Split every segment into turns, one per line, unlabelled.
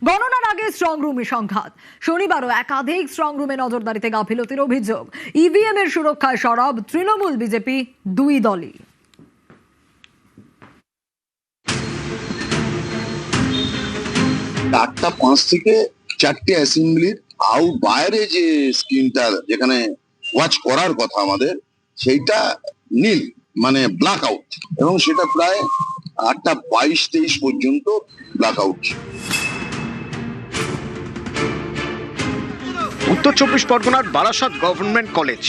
গণনার আগে স্ট্রং রুমে সংঘাত। শনিবারও একাধিক স্ট্রং রুমে নজরদারিতে গাফিলতির অভিযোগ। ইভিএম এর সুরক্ষায় সরব তৃণমূল বিজেপি দুই দলই।
8টা 5 থেকে 4টে অ্যাসেম্বলির বাইরে যে স্ক্রিনটা যেখানে ওয়াচ করার কথা আমাদের, সেইটা নীল মানে ব্ল্যাক আউট, এবং সেটা প্রায় 8টা 22-23 পর্যন্ত ব্ল্যাক আউট।
উত্তর 24 পরগনার বারাসাত গভর্নমেন্ট কলেজ।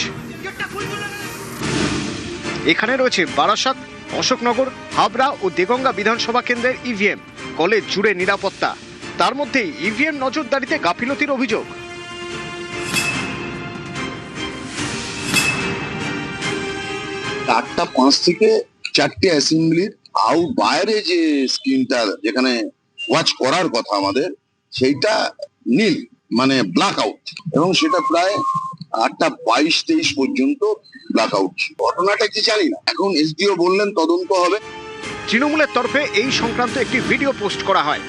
এখানে রয়েছে বারাসাত, অশোকনগর, হাবড়া ও দেগঙ্গা বিধানসভা কেন্দ্রের ইভিএম। কলেজ জুড়ে নিরাপত্তা, তার মধ্যেই ইভিএম নজরদারিতে গাফিলতির অভিযোগ।
আটটা 5 থেকে 4টে অ্যাসেম্বলির বাইরে যে স্ক্রিনটা যেখানে ওয়াচ করার কথা আমাদের, সেইটা নীল মানে ব্ল্যাক আউট, এবং সেটা প্রায় 8টা 22-23 পর্যন্ত ব্ল্যাক আউট। ঘটনাটা কি জানি না, এখন এসডিও বললেন তদন্ত হবে।
তৃণমূলের তরফে এই সংক্রান্ত একটি ভিডিও পোস্ট করা হয়।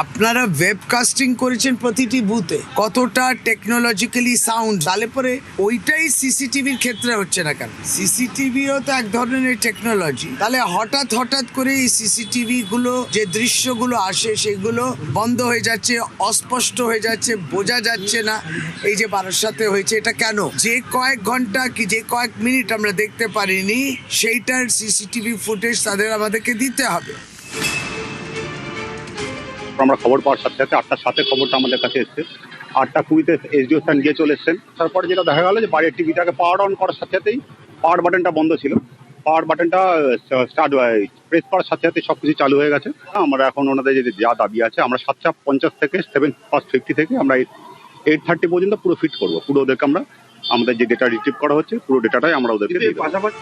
আপনারা ওয়েবকাস্টিং করেছেন প্রতিটি বুথে, কতটা টেকনোলজিক্যালি সাউন্ড, তাহলে পরে ওইটাই সিসিটিভির ক্ষেত্রে হচ্ছে না কেন? সিসিটিভিও তো এক ধরনের টেকনোলজি, তাহলে হঠাৎ করে এই সিসিটিভি গুলো যে দৃশ্যগুলো আসে সেগুলো বন্ধ হয়ে যাচ্ছে, অস্পষ্ট হয়ে যাচ্ছে, বোঝা যাচ্ছে না। এই যে বারাসাতে হয়েছে, এটা কেন? যে কয়েক ঘন্টা কি যে কয়েক মিনিট আমরা দেখতে পারিনি, সেইটার সিসিটিভি ফুটেজ তাদের আমাদেরকে দিতে হবে।
আমরা খবর পাওয়ার সাথে সাথে 8টা 7 খবরটা আমাদের কাছে এসছে। 8টা 20-তে এসডিও স্যার গিয়ে চলে এসছেন। তারপরে যেটা দেখা গেল যে বাড়ির টিভিটাকে পাওয়ার অন করার সাথে সাথেই পাওয়ার বাটনটা বন্ধ ছিল, পাওয়ার বাটনটা স্টার্ট প্রেস করার সাথে সাথে সবকিছু চালু হয়ে গেছে। আমরা এখন ওনাদের যে যা দাবি আছে, আমরা 750 থেকে 750 থেকে আমরা 830 পর্যন্ত পুরো ফিট করবো। পুরো ওদেরকে আমরা আমাদের যে ডেটা রিট্রিভ করা হচ্ছে, পুরো ডেটাটাই আমরা ওদেরকে দিয়ে দেব। পাশাপাশি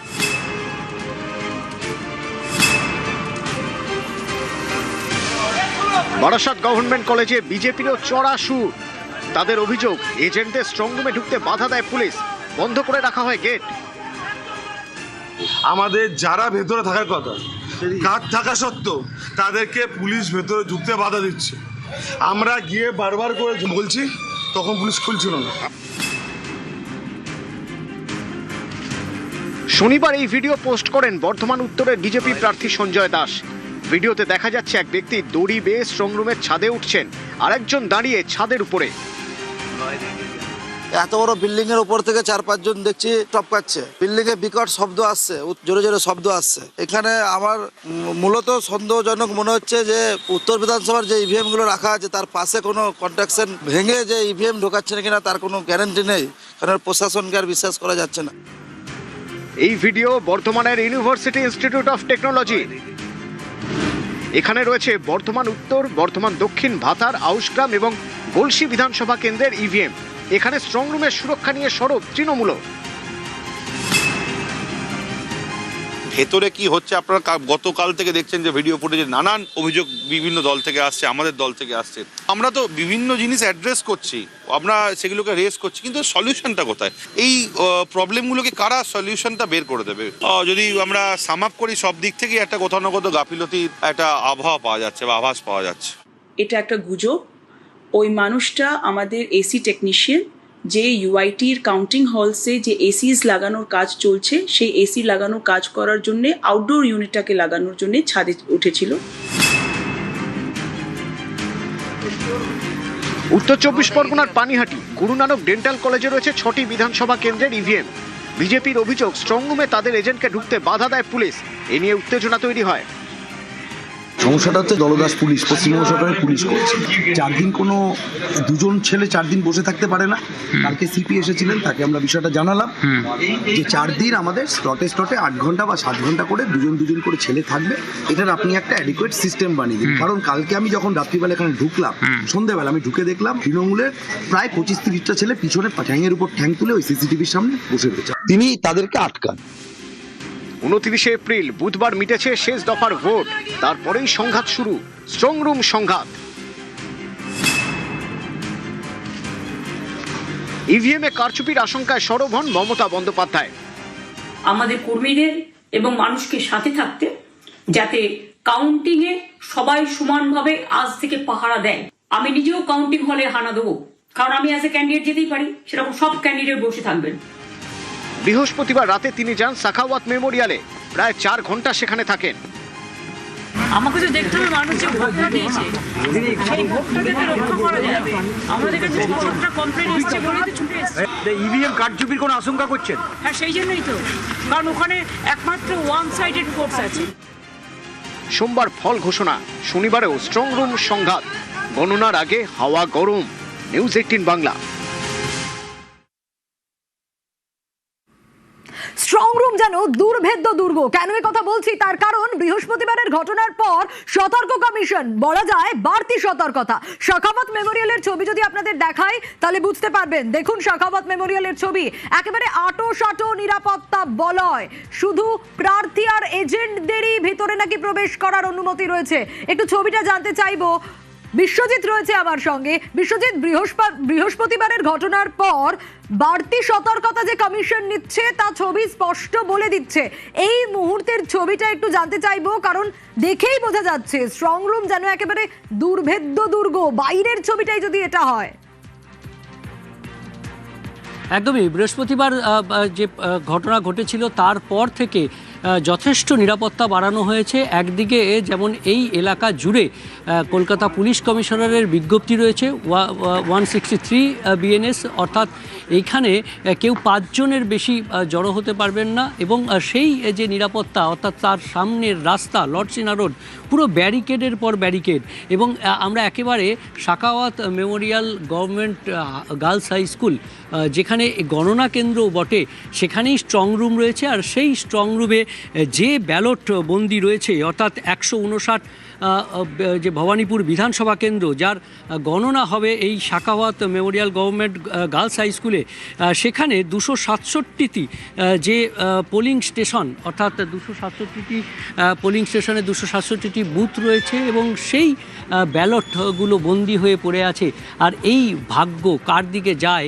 বারাসাত গভর্নমেন্ট কলেজে বিজেপিরও চড়া সুর। তাদের অভিযোগ, এজেন্টদের স্ট্রং রুমে ঢুকতে বাধা দেয় পুলিশ, বন্ধ করে রাখা হয় গেট।
আমাদের যারা ভেতরে থাকার কথা, কাজ থাকা সত্ত্বেও তাদেরকে পুলিশ ভেতরে ঢুকতে বাধা দিচ্ছে। আমরা গিয়ে বারবার করে বলছি, তখন পুলিশ খুলছিল না।
শনিবার এই ভিডিও পোস্ট করেন বর্ধমান উত্তরের বিজেপি প্রার্থী সঞ্জয় দাস। ভিডিওতে দেখা যাচ্ছে এক ব্যক্তি দড়ি বেয়ে স্ট্রং রুমের ছাদে উঠছেন, আরেকজন দাঁড়িয়ে ছাদের উপরে।
এত বড় বিল্ডিং এর উপর থেকে 4-5 জন দেখছি টপকাচ্ছে। বিল্ডিং এ বিকট শব্দ আসছে, জোরে জোরে শব্দ আসছে। এখানে আমার মূলত সন্দেহজনক মনে হচ্ছে যে উত্তর বিধানসভার যে ইভিএম গুলো রাখা আছে, তার পাশে কোনো কন্ট্রাকশন ভেঙে যে ইভিএম ঢোকাচ্ছে না কিনা তার কোনো গ্যারান্টি নেই, কারণ প্রশাসনকে আর বিশ্বাস করা যাচ্ছে না।
এই ভিডিও বর্ধমানের ইউনিভার্সিটি ইনস্টিটিউট অফ টেকনোলজি। এখানে রয়েছে বর্ধমান উত্তর, বর্ধমান দক্ষিণ, ভাতার, আউশগ্রাম এবং গলসি বিধানসভা কেন্দ্রের ইভিএম। এখানে স্ট্রং রুমের সুরক্ষা নিয়ে সরব তৃণমূল।
ভেতরে কি হচ্ছে আপনারা গতকাল থেকে দেখছেন যে ভিডিও ফুটেজে নানান অভিযোগ বিভিন্ন দল থেকে আসছে, আমাদের দল থেকে আসছে। আমরা তো বিভিন্ন জিনিস অ্যাড্রেস করছি, আমরা সেগুলোকে রেজ করছি, কিন্তু সলিউশনটা কোথায়? এই প্রবলেমগুলোকে কারা সলিউশনটা বের করে দেবে? যদি আমরা সাম আপ করি, সব দিক থেকে একটা কোথাও না কোথাও গাফিলতির একটা আবহাওয়া পাওয়া যাচ্ছে বা আভাস পাওয়া যাচ্ছে।
এটা একটা গুজব। ওই মানুষটা আমাদের এসি টেকনিশিয়ান, যে ইউআইটির কাউন্টিং হলসে যে এসিস লাগানোর কাজ চলছে, সেই এসি লাগানোর কাজ করার জন্য আউটডোর ইউনিটটাকে লাগানোর জন্য ছাদে উঠেছিল।
উত্তর 24 পরগনার পানিহাটি গুরু নানক ডেন্টাল কলেজে রয়েছে 6টি বিধানসভা কেন্দ্রের ইভিএম। বিজেপির অভিযোগ, স্ট্রং রুমে তাদের এজেন্টকে ঢুকতে বাধা দেয় পুলিশ। এ নিয়ে উত্তেজনা তৈরি হয়।
সমস্যাটা হচ্ছে দলদাস পুলিশ, পশ্চিমবঙ্গ সরকারের পুলিশ করছে। 4 দিন কোনো দুজন ছেলে 4 দিন বসে থাকতে পারে না। কালকে সিপি এসেছিলেন, তাকে আমরা বিষয়টা জানালাম যে 4 দিন আমাদের স্লটে 8 ঘন্টা বা 7 ঘন্টা করে দুজন করে ছেলে থাকবে। এটার আপনি একটা অ্যাডিকুয়েট সিস্টেম বানিয়ে দিন। কারণ কালকে আমি যখন রাত্রিবেলা এখানে ঢুকলাম, সন্ধ্যাবেলা আমি ঢুকে দেখলাম তৃণমূলের প্রায় 25-30টা ছেলে পিছনে ঠ্যাঙের উপর ঠ্যাং তুলে ওই সিসিটিভির সামনে বসে রয়েছে। তিনি তাদেরকে আটকান।
29 এপ্রিল বুধবার মিটেছে শেষ দফার ভোট, তারপরেই সংঘাত শুরু, স্ট্রং রুম সংঘাত। ইভিএম এ কারচুপির আশঙ্কায় সরব হন মমতা বন্দ্যোপাধ্যায়।
আমাদের কর্মীদের
এবং মানুষকে সাথে থাকতে, যাতে কাউন্টিংয়ে সবাই সমানভাবে আজ থেকে পাহারা দেয়। আমি নিজেও কাউন্টিং হলে হানা দেবো, কারণ আমি অ্যাজ এ ক্যান্ডিডেট যেতেই পারি, সেরকম সব ক্যান্ডিডেট বসে থাকবেন।
বৃহস্পতিবার রাতে তিনি যান সাখাওয়াত মেমোরিয়ালে, প্রায় 4 ঘন্টা সেখানে থাকেন।
আমাকে তো দেখতে হবে মানুষ যে ভোটটা দিয়েছে সেই ভোটটাকে তো রক্ষা করা যাবে। আমাদের কাছে 70টা কমপ্লেন এসছে বলেই তো ছুটে এসছে।
ইভিএম কারচুপির কোনো আশঙ্কা করছেন?
হ্যাঁ, সেই জন্যই তো, কারণ ওখানে একমাত্র ওয়ান সাইডেড ভোটস আছে।
সোমবার ফল ঘোষণা, শনিবারেও স্ট্রং রুম সংঘাত, গণনার আগে হাওয়া গরম। নিউজ 18 বাংলা।
স্ট্রং রুম যেন দুর্ভেদ্য দুর্গ। কেন এই কথা বলছি তার কারণ বৃহস্পতিবারের ঘটনার পর সতর্ক কমিশন, বলা যায় বাড়তি সতর্কতা। সাখাওয়াত মেমোরিয়ালের ছবি যদি আপনাদের দেখাই তাহলে বুঝতে পারবেন। দেখুন সাখাওয়াত মেমোরিয়ালের ছবি, একেবারে আঁটো নিরাপত্তা বলয়। শুধু প্রার্থী আর এজেন্টদেরই ভিতরে নাকি প্রবেশ করার অনুমতি রয়েছে। একটু ছবিটা জানতে চাইবো। বিশ্বজিৎ রয়েছে আমার সঙ্গে। বিশ্বজিৎ, বৃহস্পতিবারের ঘটনার পর বাড়তি সতর্কতা যে কমিশন নিচ্ছে তা ছবি স্পষ্ট বলে দিচ্ছে। এই মুহূর্তের ছবিটা একটু জানতে চাইবো, কারণ দেখেই বোঝা যাচ্ছে স্ট্রং রুম যেন একেবারে দুর্ভেদ্য দুর্গ। বাইরের ছবিটাই যদি এটা হয়।
একদমই, বৃহস্পতিবার যে ঘটনা ঘটেছিল তারপর থেকে যথেষ্ট নিরাপত্তা বাড়ানো হয়েছে। একদিকে যেমন এই এলাকা জুড়ে কলকাতা পুলিশ কমিশনারের বিজ্ঞপ্তি রয়েছে 163 বিএনএস, অর্থাৎ এইখানে কেউ 5 জনের বেশি জড়ো হতে পারবেন না। এবং সেই যে নিরাপত্তা, অর্থাৎ তার সামনের রাস্তা লর্ডসিনা রোড পুরো ব্যারিকেডের পর ব্যারিকেড। এবং আমরা একেবারে Sakhawat memorial government girls high school, যেখানে গণনা কেন্দ্র বটে, সেখানেই স্ট্রং রুম রয়েছে। আর সেই স্ট্রং রুমে যে ব্যালট বন্দি রয়েছে, অর্থাৎ 159 যে ভবানীপুর বিধানসভা কেন্দ্র, যার গণনা হবে এই Sakhawat memorial government girls high স্কুলে, সেখানে 267টি যে পোলিং স্টেশন, অর্থাৎ 267টি পোলিং স্টেশনে 267টি বুথ রয়েছে এবং সেই ব্যালটগুলো বন্দি হয়ে পড়ে আছে। আর এই ভাগ্য কার দিকে যায়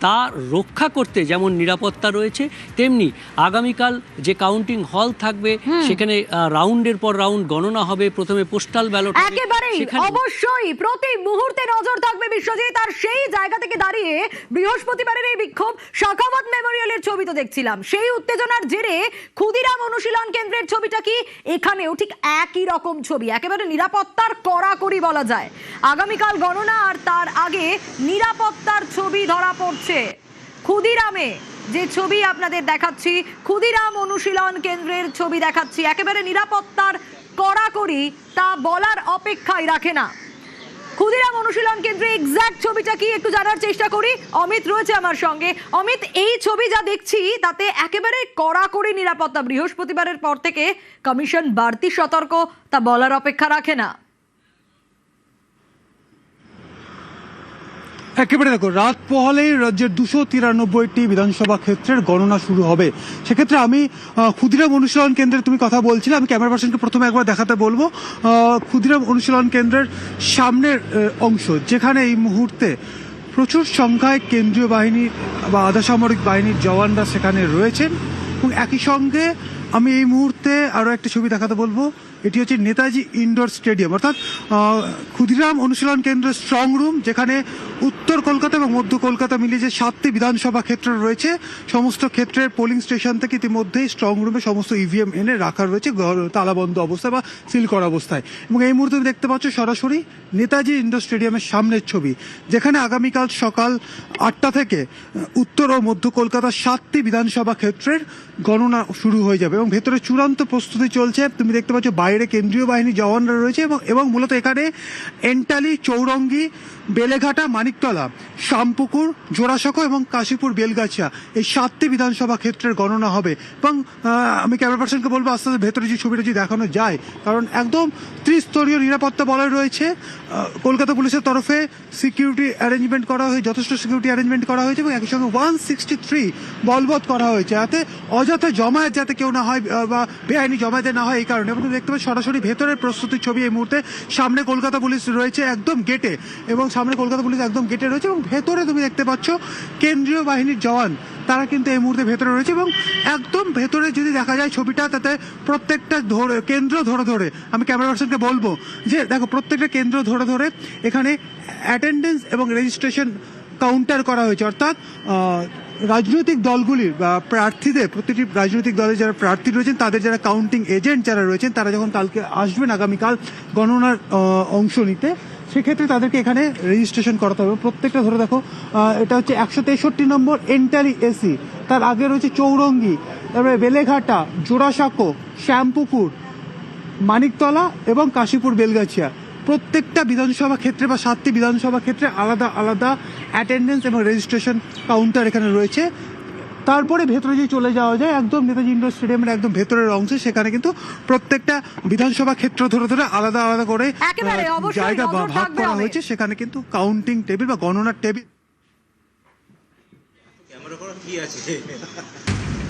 তা রক্ষা করতে যেমন নিরাপত্তা রয়েছে, তেমনি আগামীকাল যে কাউন্টিং হল থাকবে সেখানে রাউন্ডের পর রাউন্ড গণনা হবে। প্রথমে পোস্টাল ব্যালট,
একেবারেই অবশ্যই প্রতি মুহূর্তে নজর থাকবে বিশ্বজিৎ। আর সেই জায়গা থেকে দাঁড়িয়ে বৃহস্পতিবারের এই বিক্ষোভ, সাখাওয়াত মেমোরিয়ালের ছবি তো দেখছিলাম, সেই উত্তেজনার জেরে ক্ষুদিরাম অনুশীলন কেন্দ্রের ছবিটা কি এখানেও ঠিক একই রকম ছবি। একেবারে নিরাপত্তার কড়াকড়ি বলা যায়। আগামীকাল গণনা আর তার আগে নিরাপত্তার ছবি ধরা পড়ছে। ক্ষুদিরামে যে ছবি আপনাদের দেখাচ্ছি, ক্ষুদিরাম অনুশীলন কেন্দ্রের ছবি দেখাচ্ছি, একেবারে নিরাপত্তার কড়াকড়ি তা বলার অপেক্ষাই রাখে না। ক্ষুদিরাম অনুশীলন কেন্দ্রে এক্স্যাক্ট ছবিটা কি একটু জানার চেষ্টা করি। অমিত রয়েছে আমার সঙ্গে। অমিত, এই ছবি যা দেখছি তাতে একেবারে কড়াকড়ি নিরাপত্তা। বৃহস্পতিবারের পর থেকে কমিশন বাড়তি সতর্ক, তা বলার অপেক্ষা রাখে না।
একেবারে দেখো, রাত পোহালেই রাজ্যের 293টি বিধানসভা ক্ষেত্রের গণনা শুরু হবে। সেক্ষেত্রে আমি ক্ষুদিরাম অনুশীলন কেন্দ্রের তুমি কথা বলছিলে, আমি ক্যামেরা পার্সনকে প্রথমে একবার দেখাতে বলবো ক্ষুদিরাম অনুশীলন কেন্দ্রের সামনের অংশ, যেখানে এই মুহূর্তে প্রচুর সংখ্যায় কেন্দ্রীয় বাহিনী বা আধা সামরিক বাহিনীর জওয়ানরা সেখানে রয়েছেন। এবং একই সঙ্গে আমি এই মুহূর্তে আরও একটা ছবি দেখাতে বলবো। এটি হচ্ছে নেতাজি ইনডোর স্টেডিয়াম, অর্থাৎ ক্ষুদিরাম অনুশীলন কেন্দ্রের স্ট্রং রুম, যেখানে উত্তর কলকাতা এবং মধ্য কলকাতা মিলিয়ে যে 7টি বিধানসভা ক্ষেত্র রয়েছে, সমস্ত ক্ষেত্রের পোলিং স্টেশন থেকে ইতিমধ্যেই স্ট্রং রুমে সমস্ত ইভিএম এনে রাখা রয়েছে তালাবন্ধ অবস্থায় বা সিল করা অবস্থায়। এবং এই মুহূর্তে দেখতে পাচ্ছ সরাসরি নেতাজি ইনডোর স্টেডিয়ামের সামনের ছবি, যেখানে আগামীকাল সকাল 8টা থেকে উত্তর ও মধ্য কলকাতার 7টি বিধানসভা ক্ষেত্রের গণনা শুরু হয়ে যাবে এবং ভেতরে চূড়ান্ত প্রস্তুতি চলছে। তুমি দেখতে পাচ্ছ বাইরে কেন্দ্রীয় বাহিনী জওয়ানরা রয়েছে এবং মূলত এখানে এন্টালি, চৌরঙ্গি, বেলেঘাটা, মানিকতলা, শামপুকুর, জোড়াসাঁকো এবং কাশীপুর বেলগাছিয়া, এই 7টি বিধানসভা ক্ষেত্রের গণনা হবে। এবং আমি ক্যামেরা পার্সনকে বলবো আস্তে আস্তে ভেতরে যে ছবিটা যদি দেখানো যায়, কারণ একদম ত্রিস্তরীয় নিরাপত্তা বলয় রয়েছে। কলকাতা পুলিশের তরফে সিকিউরিটি অ্যারেঞ্জমেন্ট করা হয়েছে, যথেষ্ট সিকিউরিটি অ্যারেঞ্জমেন্ট করা হয়েছে এবং একই সঙ্গে 163 বলবৎ করা হয়েছে, যাতে অযথা জমায়েত যাতে কেউ না হয় বা বেআইনি জমায়েতে না হয়, এই কারণে। এবং দেখতে পাচ্ছি সরাসরি ভেতরের প্রস্তুতির ছবি এই মুহূর্তে। সামনে কলকাতা পুলিশ রয়েছে একদম গেটে, এবং সামনে কলকাতা পুলিশ একদম গেটে রয়েছে এবং ভেতরে তুমি দেখতে পাচ্ছ কেন্দ্রীয় বাহিনীর জওয়ান তারা কিন্তু এই মুহূর্তে ভেতরে রয়েছে এবং একদম ভেতরে যদি দেখা যায় ছবিটা, তাতে প্রত্যেকটা কেন্দ্র ধরে ধরে আমি ক্যামেরা পার্সনকে বলবো যে দেখো প্রত্যেকটা কেন্দ্র ধরে ধরে এখানে অ্যাটেন্ডেন্স এবং রেজিস্ট্রেশন কাউন্টার করা হয়েছে, অর্থাৎ রাজনৈতিক দলগুলির বা প্রার্থীদের, প্রতিটি রাজনৈতিক দলের যারা প্রার্থী রয়েছেন তাদের যারা কাউন্টিং এজেন্ট যারা রয়েছেন তারা যখন কালকে আসবেন আগামীকাল গণনার অংশ নিতে, সেক্ষেত্রে তাদেরকে এখানে রেজিস্ট্রেশন করাতে হবে। প্রত্যেকটা ধরে দেখো, এটা হচ্ছে 163 নম্বর এন্টারি এসি, তার আগে রয়েছে চৌরঙ্গি, তারপরে বেলেঘাটা, জোড়াসাঁকো, শ্যামপুকুর, মানিকতলা এবং কাশীপুর বেলগাছিয়া। প্রত্যেকটা বিধানসভা ক্ষেত্রে বা 7টি বিধানসভা ক্ষেত্রে আলাদা আলাদা অ্যাটেন্ডেন্স এবং রেজিস্ট্রেশন কাউন্টার এখানে রয়েছে। তারপরে ভেতরে যে চলে যাওয়া যায় একদম নেতাজি ইন্ডোর স্টেডিয়ামের একদম ভেতরের অংশে, সেখানে কিন্তু প্রত্যেকটা বিধানসভা ক্ষেত্র ধরে ধরে আলাদা আলাদা করে জায়গা ভাগ করা হয়েছে, সেখানে কিন্তু কাউন্টিং টেবিল বা গণনার টেবিল।